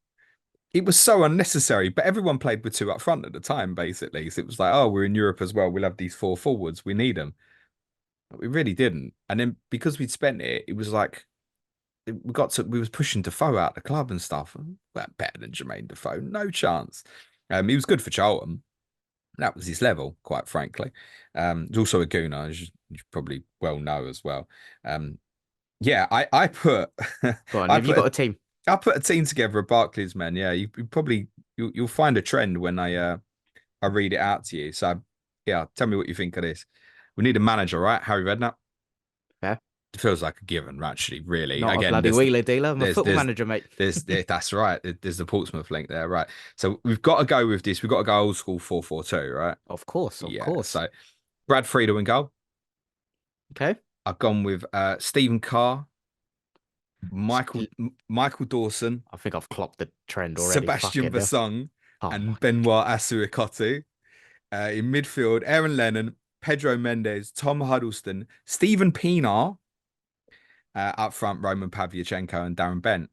it was so unnecessary, but everyone played with two up front at the time, basically. So it was like, oh, we're in Europe as well. We'll have these four forwards. We need them. But we really didn't. And then because we'd spent it, it was like we was pushing Defoe out the club and stuff. Well, better than Jermaine Defoe, no chance. He was good for Charlton. That was his level, quite frankly. He's also a gooner, as you probably well know as well. Um, yeah, I put Go on, I have you put got a, a team? I put a team together of Barclaysmen. Yeah, you probably you'll find a trend when I read it out to you. So yeah, tell me what you think of this. We need a manager, right? Harry Redknapp. Yeah. It feels like a given, actually. Really, Not a again, bloody wheeler dealer. I'm a there's football there's manager, mate. that's right. There's the Portsmouth link there, right? So we've got to go with this. We've got to go old school 4-4-2, right? Of course, of Yeah. course. So Brad Friedel in goal. Okay. I've gone with Stephen Carr, St- Michael Dawson, I think I've clocked the trend already. Fuck Sebastian it. Versong, Oh my and Benoit Asuikotu. In midfield, Aaron Lennon, Pedro Mendes, Tom Huddleston, Stephen Pienaar. Up front, Roman Pavlyuchenko and Darren Bent.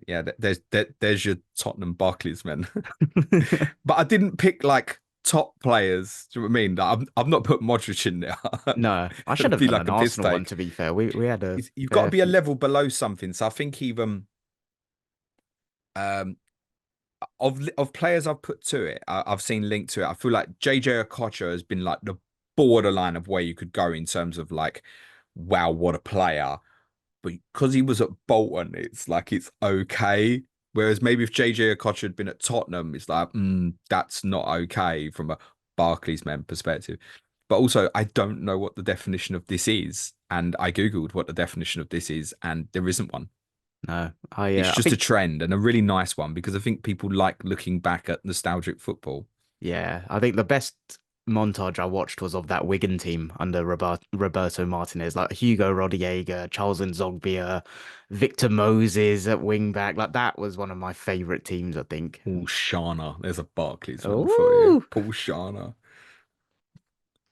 Yeah, there's your Tottenham Barclaysmen. God. But I didn't pick like top players. Do you know what I mean? Like, I've not put Modric in there. No, I should That'd have be done like an a piss Arsenal one, take. to be fair. We had a You've got to fair be a few. level below something. So I think even um of players I've put to it, I've seen linked to it. I feel like JJ Okocha has been like the borderline of where you could go in terms of like, wow, what a player. But because he was at Bolton, it's like it's okay. Whereas maybe if JJ Okocha had been at Tottenham, it's like, that's not okay from a Barclays-men perspective. But also, I don't know what the definition of this is. And I Googled what the definition of this is, and there isn't one. No, It's I just a think trend and a really nice one because I think people like looking back at nostalgic football. yeah, I think the best montage I watched was of that Wigan team under Roberto Martinez, like Hugo Rodallega, Charles Nzogbia, Victor Moses at wing back. Like that was one of my favorite teams, I think. Paul Sharner. There's a Barclays-man for you. Oh, Paul Sharner.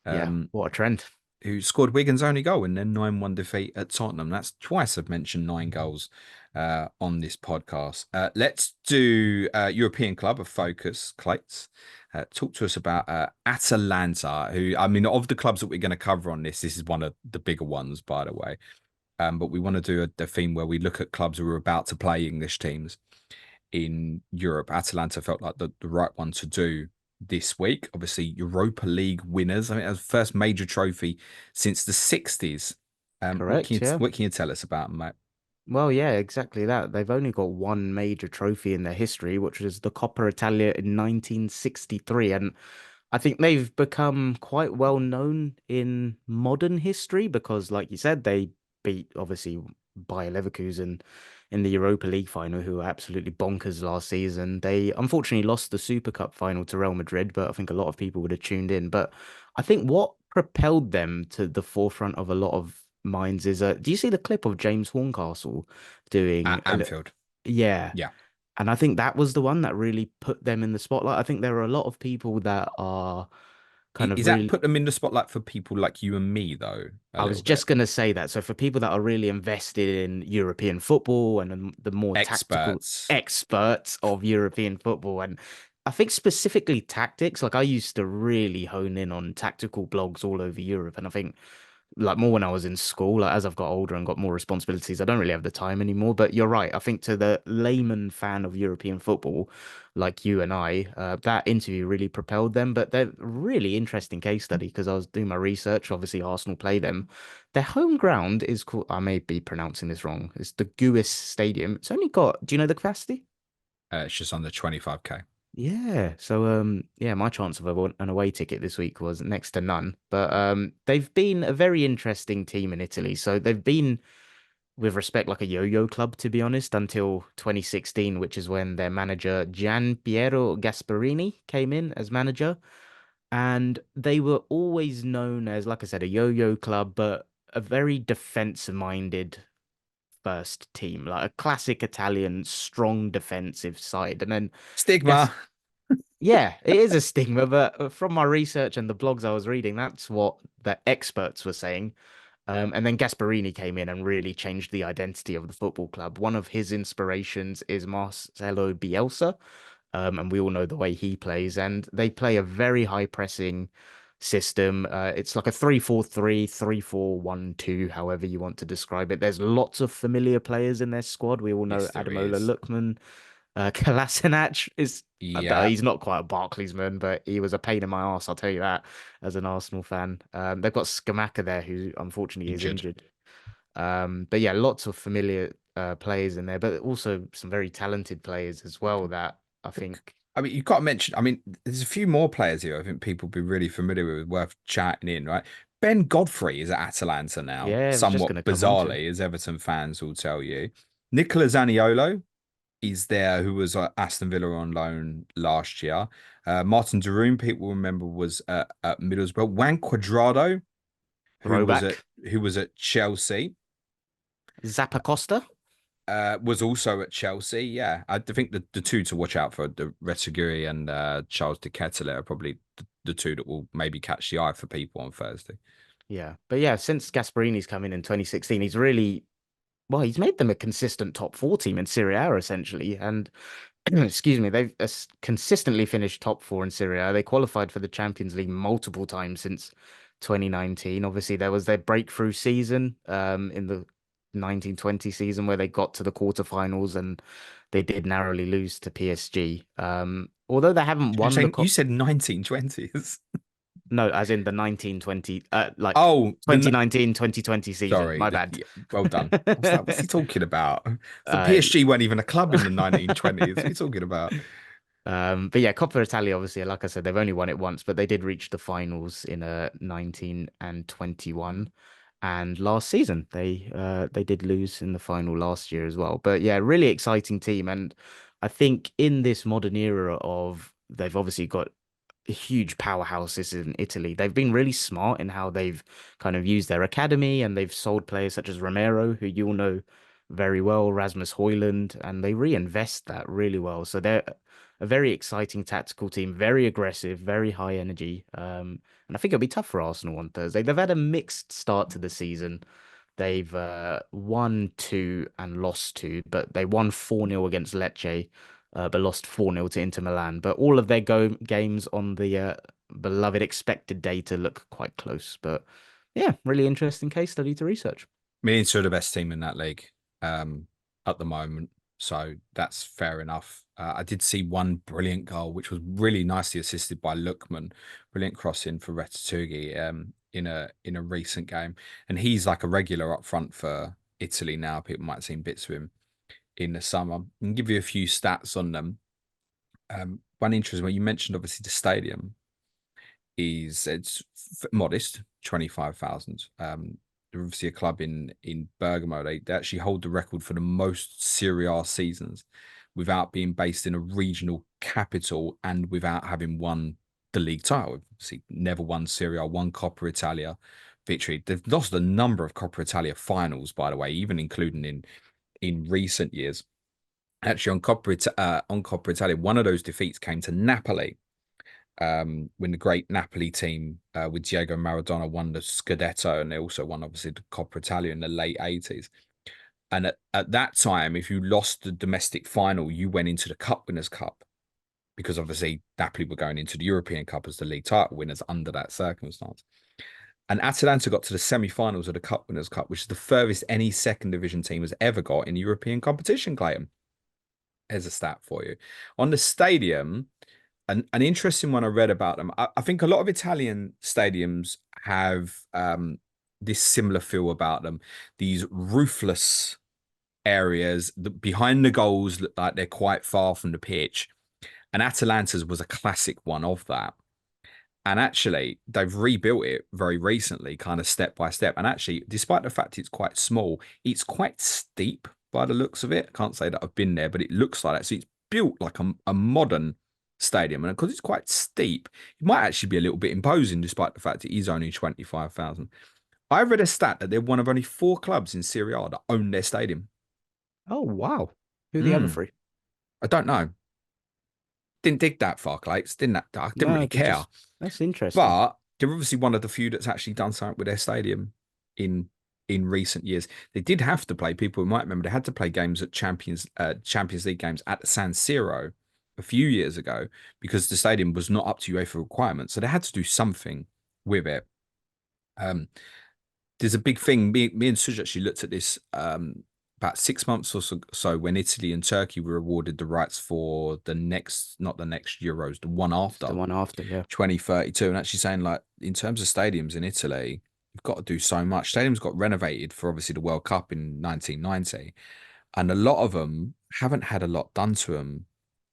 yeah, Um, what a trend. who scored Wigan's only goal in their 9-1 defeat at Tottenham. That's twice I've mentioned 9 goals on this podcast. Let's do European club of focus, Clates. Talk to us about Atalanta, who, I mean, of the clubs that we're going to cover on this is one of the bigger ones, by the way. But we want to do a theme where we look at clubs who are about to play English teams in Europe. Atalanta felt like the right one to do this week. Obviously, Europa League winners. I mean, it was the first major trophy since the 60s. Correct, yeah. What can you tell us about them, mate? Well, yeah, exactly that. They've only got one major trophy in their history, which was the Coppa Italia in 1963. And I think they've become quite well known in modern history because, like you said, they beat obviously Bayer Leverkusen in the Europa League final, who were absolutely bonkers last season. They unfortunately lost the Super Cup final to Real Madrid, but I think a lot of people would have tuned in. But I think what propelled them to the forefront of a lot of minds is, do you see the clip of James Horncastle doing At Anfield. yeah. Yeah. And I think that was the one that really put them in the spotlight. I think there are a lot of people that are kind of Is that really. put them in the spotlight for people like you and me, though, a I was little bit? just going to say that. So for people that are really invested in European football and the more tactical Experts. experts of European football, and I think specifically tactics, like I used to really hone in on tactical blogs all over Europe, and I think like more when I was in school. Like as I've got older and got more responsibilities, I don't really have the time anymore. But you're right. I think to the layman fan of European football, like you and I, that interview really propelled them. But they're a really interesting case study because I was doing my research. Obviously, Arsenal play them. Their home ground is called, I may be pronouncing this wrong. It's the Guis Stadium. It's only got, do you know the capacity? It's just under 25K. Yeah. So yeah, my chance of an away ticket this week was next to none. But they've been a very interesting team in Italy. So they've been with respect like a yo-yo club to be honest until 2016, which is when their manager Gian Piero Gasparini came in as manager. And they were always known as, like I said, a yo-yo club, but a very defensive minded first team, like a classic Italian strong defensive side. And then Gas Stigma. yeah, it is a stigma, but from my research and the blogs I was reading, that's what the experts were saying. And then Gasperini came in and really changed the identity of the football club. One of his inspirations is Marcelo Bielsa, and we all know the way he plays. And they play a very high pressing system. It's like a 3-4-3, 3-4-1-2, however you want to describe it. There's lots of familiar players in their squad. We all know Yes, there Ademola is. Lookman. Kolasinac is, Yeah, he's not quite a Barclaysman, but he was a pain in my arse, I'll tell you that, as an Arsenal fan. They've got Skamaka there, who unfortunately is injured. injured. But yeah, lots of familiar players in there, but also some very talented players as well that I think, I mean, you got to mention. I mean, there's a few more players here. I think people will be really familiar with, worth chatting in, right? Ben Godfrey is at Atalanta now, yeah, I was just somewhat going to come on to him. bizarrely, as Everton fans will tell you. Nicola Zaniolo is there, who was at Aston Villa on loan last year. Martin de Roon, people remember, was at Middlesbrough. Juan Cuadrado, who was at Throwback. Chelsea. Zappacosta. Was also at Chelsea. Yeah, I think the two to watch out for, the Retzeguri and Charles de Ketelaere, are probably the two that will maybe catch the eye for people on Thursday. Yeah. But yeah, since Gasperini's come in 2016, he's really, well, he's made them a consistent top four team in Serie A, essentially. And excuse me, they've consistently finished top four in Serie A. They qualified for the Champions League multiple times since 2019. Obviously, there was their breakthrough season in the 1920 season where they got to the quarterfinals and they did narrowly lose to PSG. Although they haven't You're won the saying you cup, said 1920s? no, as in the 1920, like Oh, 2019 2020 season. sorry. My bad. Yeah, well done. I was like, what's he talking about? The uh, PSG weren't even a club in the 1920s. What are you talking about? But yeah, Coppa Italia, obviously, like I said, they've only won it once, but they did reach the finals in 19 and 21. And last season, they did lose in the final last year as well. But yeah, really exciting team. And I think in this modern era of, they've obviously got huge powerhouses in Italy. They've been really smart in how they've kind of used their academy, and they've sold players such as Romero, who you all know very well, Rasmus Højlund, and they reinvest that really well. So they're a very exciting tactical team, very aggressive, very high energy. And I think it'll be tough for Arsenal on Thursday. They've had a mixed start to the season. They've won two and lost two, but they won 4-0 against Lecce, but lost 4-0 to Inter Milan. But all of their games on the beloved expected data look quite close. But yeah, really interesting case study to research. Millions are the best team in that league um, at the moment. So that's fair enough. I did see one brilliant goal, which was really nicely assisted by Lookman. Brilliant crossing for Rettatugi in a recent game. And he's like a regular up front for Italy now. People might have seen bits of him in the summer. I can give you a few stats on them. One interesting one, you mentioned obviously the stadium it's modest, 25,000. They're obviously a club in Bergamo. They actually hold the record for the most Serie A seasons without being based in a regional capital and without having won the league title. Obviously, never won Serie A, won Coppa Italia victory. They've lost a number of Coppa Italia finals, by the way, even including in recent years. Actually, on Coppa Italia, one of those defeats came to Napoli when the great Napoli team with Diego Maradona won the Scudetto, and they also won obviously the Coppa Italia in the late 80s. And at that time, if you lost the domestic final, you went into the Cup Winners' Cup because obviously Napoli were going into the European Cup as the league title winners under that circumstance. And Atalanta got to the semi-finals of the Cup Winners' Cup, which is the furthest any second division team has ever got in European competition, Clayton. There's a stat for you. On the stadium, an interesting one I read about them. I think a lot of Italian stadiums have this similar feel about them. These roofless areas behind the goals look like they're quite far from the pitch. And Atalanta's was a classic one of that. And actually, they've rebuilt it very recently, kind of step by step. And actually, despite the fact it's quite small, it's quite steep by the looks of it. I can't say that I've been there, but it looks like that. So it's built like a modern stadium. And because it's quite steep, it might actually be a little bit imposing, despite the fact it is only 25,000. I read a stat that they're one of only four clubs in Serie A that own their stadium. Oh wow. Who are the other Mm, three? I don't know. Didn't dig that far, Clates. I didn't No, really but care. just that's interesting. But they're obviously one of the few that's actually done something with their stadium in recent years. They did have to play. People who might remember they had to play games at Champions League games at the San Siro a few years ago because the stadium was not up to UEFA requirements. So they had to do something with it. Um, there's a big thing. Me and Suj actually looked at this about 6 months or so when Italy and Turkey were awarded the rights for the next, not the next Euros, the one It's the after one after, yeah. 2032, and actually saying like in terms of stadiums in Italy, you've got to do so much. Stadiums got renovated for obviously the World Cup in 1990, and a lot of them haven't had a lot done to them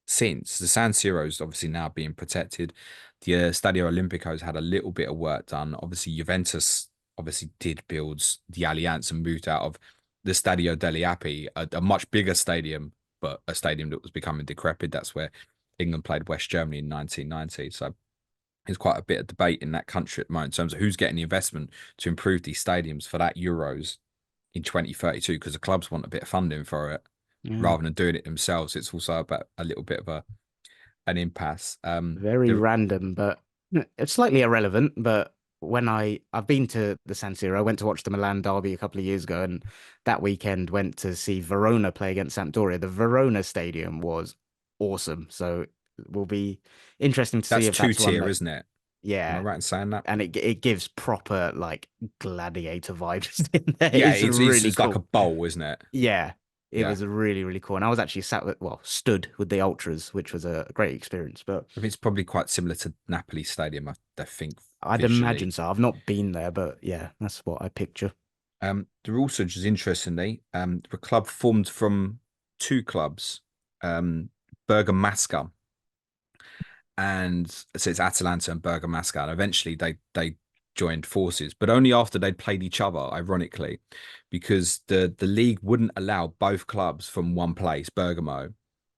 since. The San Siro is obviously now being protected. The Stadio Olimpico's had a little bit of work done. Obviously, Juventus obviously did build the Allianz and moved out of the Stadio degli Appi, a much bigger stadium, but a stadium that was becoming decrepit. That's where England played West Germany in 1990. So there's quite a bit of debate in that country at the moment in terms of who's getting the investment to improve these stadiums for that Euros in 2032 because the clubs want a bit of funding for it Yeah. rather than doing it themselves. It's also about a little bit of an impasse. Very The random, but it's slightly irrelevant. But when I've been to the San Siro, I went to watch the Milan derby a couple of years ago, and that weekend went to see Verona play against Sampdoria. The Verona stadium was awesome, so it will be interesting to see that's if two that's one tier, that, isn't it? Am I yeah, right in saying that? and it gives proper like gladiator vibes in there. Yeah, It's it's really it's like a cool. bowl, isn't it? Yeah, it Yeah. was really, really cool. And I was actually stood with the ultras, which was a great experience. But I think it's probably quite similar to Napoli Stadium, I think, I'd imagine visually. so. I've not been there, but yeah, that's what I picture. They're also just interestingly, the club formed from two clubs, Bergamasca, and so it's Atalanta and Bergamasca. And eventually they joined forces, but only after they'd played each other, ironically, because the league wouldn't allow both clubs from one place, Bergamo,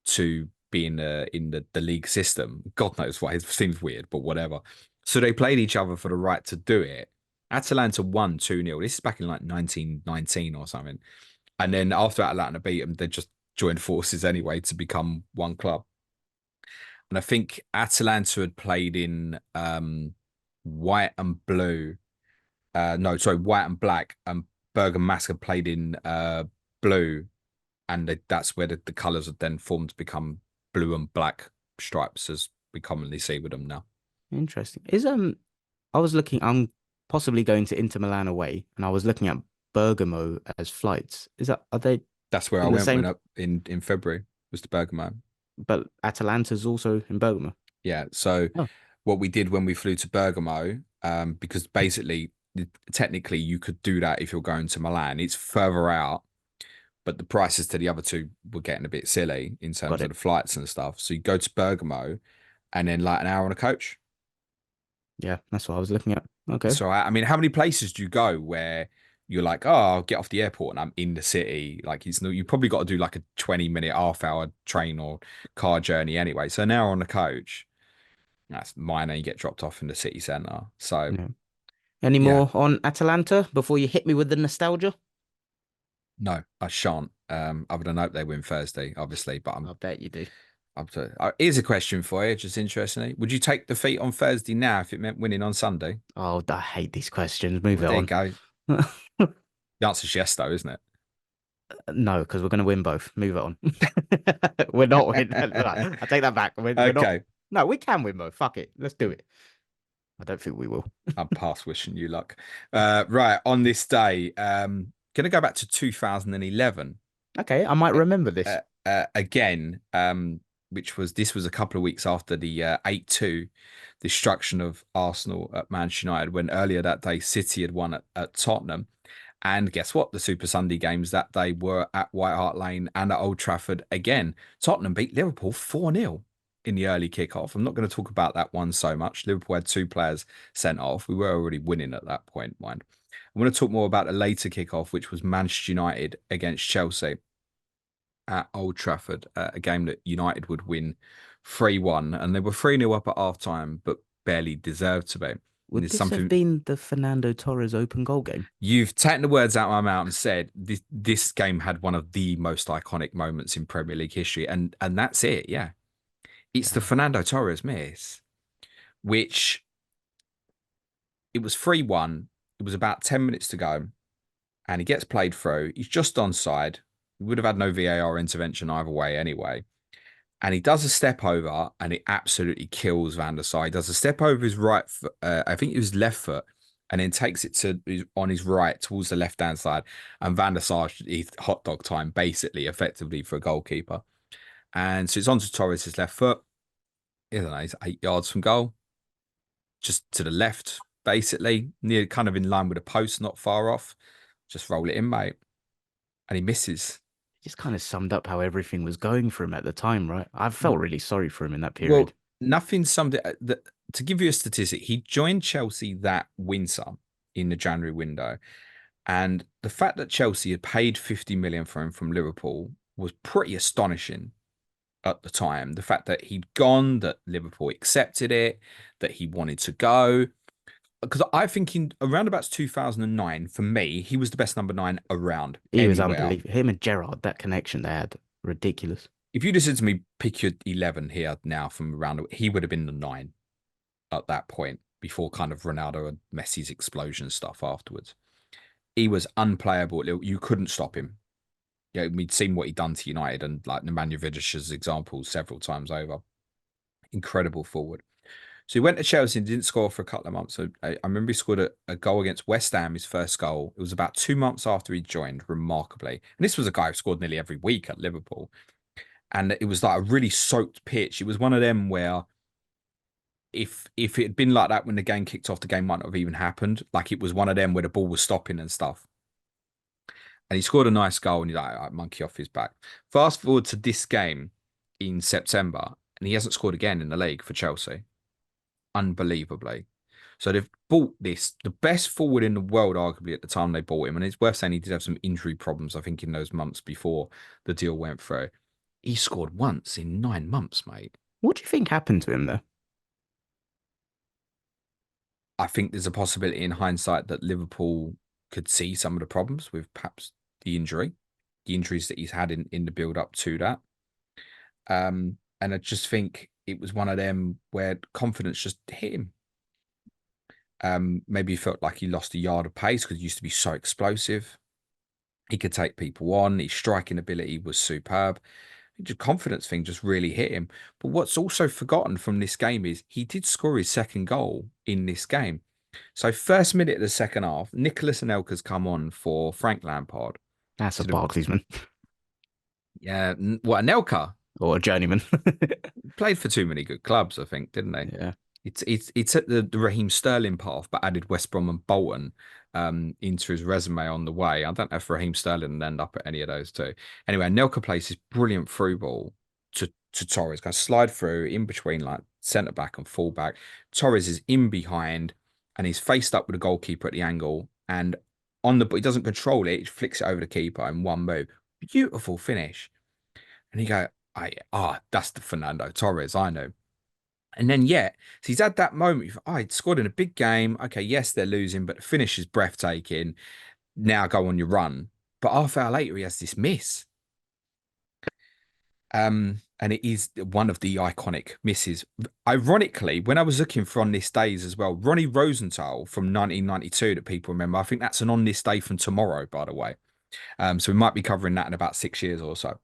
to be in the league system. God knows why. It seems weird, but whatever. So they played each other for the right to do it. Atalanta won 2-0. This is back in like 1919 or something. And then after Atalanta beat them, they just joined forces anyway to become one club. And I think Atalanta had played in white and blue. No, sorry, white and black. And Bergamasca played in blue, and that's where the colours have then formed to become blue and black stripes, as we commonly see with them now. Interesting. I was looking. I'm possibly going to Inter Milan away, and I was looking at Bergamo as flights. Are they That's where I in the went same? when up in February was to Bergamo. But Atalanta's also in Bergamo. Yeah. So Oh, what we did when we flew to Bergamo, because basically, technically, you could do that if you're going to Milan. It's further out, but the prices to the other two were getting a bit silly in got terms of it. the flights and stuff. So you go to Bergamo and then like an hour on a coach. Yeah, that's what I was looking at. Okay. So I mean, how many places do you go where you're like, oh, I'll get off the airport and I'm in the city? Like it's no, you probably got to do like a 20-minute, half-hour train or car journey anyway. So an hour on the coach, that's minor. You get dropped off in the city centre. So Yeah. Any yeah, more on Atalanta before you hit me with the nostalgia? no, I shan't. Other than hope they win Thursday, obviously. But I bet you do. I'm to. Here's a question for you, just interestingly. Would you take defeat on Thursday now if it meant winning on Sunday? Oh, I hate these questions. Move Well, it there you on. go. The answer's yes, though, isn't No, because we're going to win both. Move it on. We're not winning. it? I take that back. We're not. Okay. No, we can win both. Fuck it. Let's do it. I don't think we will. I'm past wishing you luck. Right, on this day, gonna go back to 2011 Okay, I might uh, remember this. again, which was this was a couple of weeks after the 8-2 destruction of Arsenal at Manchester United, when earlier that day City had won at Tottenham. And guess what? The Super Sunday games that day were at White Hart Lane and at Old Trafford again. Tottenham beat Liverpool 4-0 in the early kickoff. I'm not going to talk about that one so much. Liverpool had two players sent off. We were already winning at that point, mind. I'm going to talk more about the later kickoff, which was Manchester United against Chelsea at Old Trafford, a game that United would win 3-1. And they were 3-0 up at half time, but barely deserved to be. And Would there's this have something been the Fernando Torres open goal game? you've taken the words out of my mouth and said this game had one of the most iconic moments in Premier League history, and that's it. Yeah, it's the Yeah. Fernando Torres miss, which it was 3-1. It was about 10 minutes to go, and he gets played through. He's just onside. We would have had no VAR intervention either way anyway. And he does a step over, and it absolutely kills Van der Sar. He does a step over his right foot, I think it was left foot, and then takes it on his right towards the left hand side. And Van der Sar, he's hot dog time, basically, effectively for a goalkeeper. And so it's onto Torres' left foot. I don't know, he's 8 yards from goal, just to the left, basically, near kind of in line with the post, not far off. Just roll it in, mate. And he misses. Just kind of summed up how everything was going for him at the time, right? I felt really sorry for him in that period. Well, nothing summed it. To give you a statistic, he joined Chelsea that winter in the January window, and the fact that Chelsea had paid 50 million for him from Liverpool was pretty astonishing at the time. The fact that he'd gone, that Liverpool accepted it, that he wanted to go. Because I think in around about 2009, for me, he was the best number 9 around He was anywhere. unbelievable. Him and Gerrard, that connection they had, ridiculous. If you just said to me, pick your 11 here now from around, he would have been the 9 at that point before kind of Ronaldo and Messi's explosion stuff afterwards. He was unplayable. You couldn't stop him. Yeah, we'd seen what he'd done to United and like Nemanja Vidic's examples several times over. Incredible forward. So he went to Chelsea and didn't score for a couple of months. So I remember he scored a goal against West Ham, his first goal. It was about 2 months after he joined, remarkably. And this was a guy who scored nearly every week at Liverpool. And it was like a really soaked pitch. It was one of them where if it had been like that when the game kicked off, the game might not have even happened. Like it was one of them where the ball was stopping and stuff. And he scored a nice goal and he's like, all right, monkey off his back. Fast forward to this game in September, and he hasn't scored again in the league for Chelsea. Unbelievably. So they've bought the best forward in the world, arguably, at the time they bought him. And it's worth saying he did have some injury problems, I think, in those months before the deal went through. He scored once in 9 months, mate. What do you think happened to him there? I think there's a possibility in hindsight that Liverpool could see some of the problems with perhaps the injuries that he's had in the build up to that. And I just think it was one of them where confidence just hit him. Maybe he felt like he lost a yard of pace because he used to be so explosive. He could take people on. His striking ability was superb. The confidence thing just really hit him. But what's also forgotten from this game is he did score his second goal in this game. So first minute of the second half, Nicholas Anelka's come on for Frank Lampard. That's a To the, Barclaysman yeah, what, Anelka? or a journeyman. Played for too many good clubs, I think, didn't they? Yeah. It's at the Raheem Sterling path, but added West Brom and Bolton into his resume on the way. I don't know if Raheem Sterling will end up at any of those two. Anyway, Nelka plays this brilliant through ball to Torres. Going to slide through in between like centre back and full back. Torres is in behind and he's faced up with the goalkeeper at the angle. And he doesn't control it. He flicks it over the keeper in one move. Beautiful finish. And you go, that's the Fernando Torres I know. And then, so he's had that moment. He'd scored in a big game. Okay, yes, they're losing, but the finish is breathtaking. Now go on your run. But half hour later, he has this miss. And it is one of the iconic misses. Ironically, when I was looking for On This Days as well, Ronnie Rosenthal from 1992 that people remember, I think that's an On This Day from tomorrow, by the way. So we might be covering that in about 6 years or so.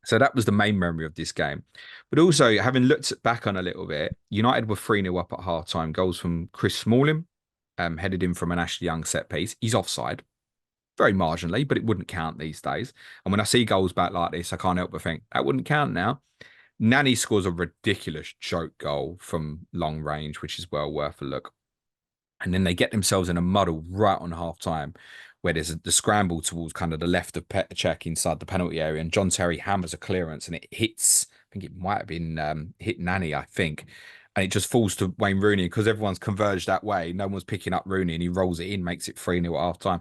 So that was the main memory of this game. But also, having looked back on a little bit, United were 3-0 up at half-time. Goals from Chris Smalling, headed in from an Ashley Young set piece. He's offside, very marginally, but it wouldn't count these days. And when I see goals back like this, I can't help but think, that wouldn't count now. Nani scores a ridiculous choke goal from long range, which is well worth a look. And then they get themselves in a muddle right on half-time, where there's the scramble towards kind of the left of Petr Cech inside the penalty area, and John Terry hammers a clearance, and it hits, I think it might have been hit Nani, I think, and it just falls to Wayne Rooney, because everyone's converged that way. No one's picking up Rooney, and he rolls it in, makes it 3-0 at half-time.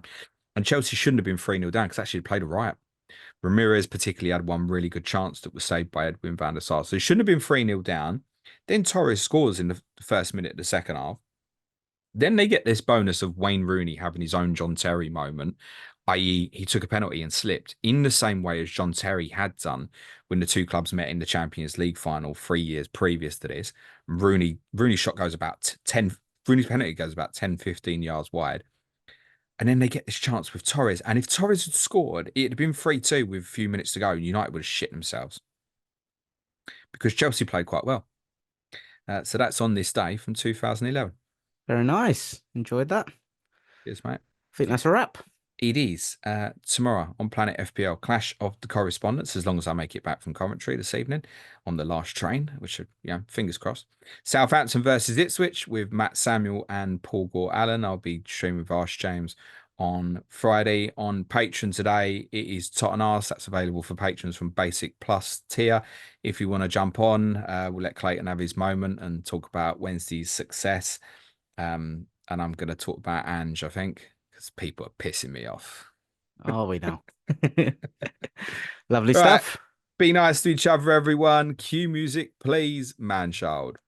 And Chelsea shouldn't have been 3-0 down, because actually they played all right. Ramirez particularly had one really good chance that was saved by Edwin van der Sar. So it shouldn't have been 3-0 down. Then Torres scores in the first minute of the second half. Then they get this bonus of Wayne Rooney having his own John Terry moment, i.e., he took a penalty and slipped in the same way as John Terry had done when the two clubs met in the Champions League final 3 years previous to this. Rooney's shot goes about 10, Rooney's penalty goes about 10, 15 yards wide. And then they get this chance with Torres. And if Torres had scored, it had been 3-2 with a few minutes to go, and United would have shit themselves because Chelsea played quite well. So that's on this day from 2011. Very nice. Enjoyed that. Cheers, mate. I think that's a wrap. It is tomorrow on Planet FPL, Clash of the Correspondents, as long as I make it back from Coventry this evening on the last train, which, fingers crossed. Southampton versus Ipswich with Matt Samuel and Paul Gaught-Allen. I'll be streaming with Ask James on Friday. On Patreon today, it is Tottenham. That's available for patrons from Basic Plus tier. If you want to jump on, we'll let Clayton have his moment and talk about Wednesday's success. And I'm going to talk about Ange, I think, because people are pissing me off. Are we now? Lovely All right. stuff. Be nice to each other, everyone. Cue music, please, man child.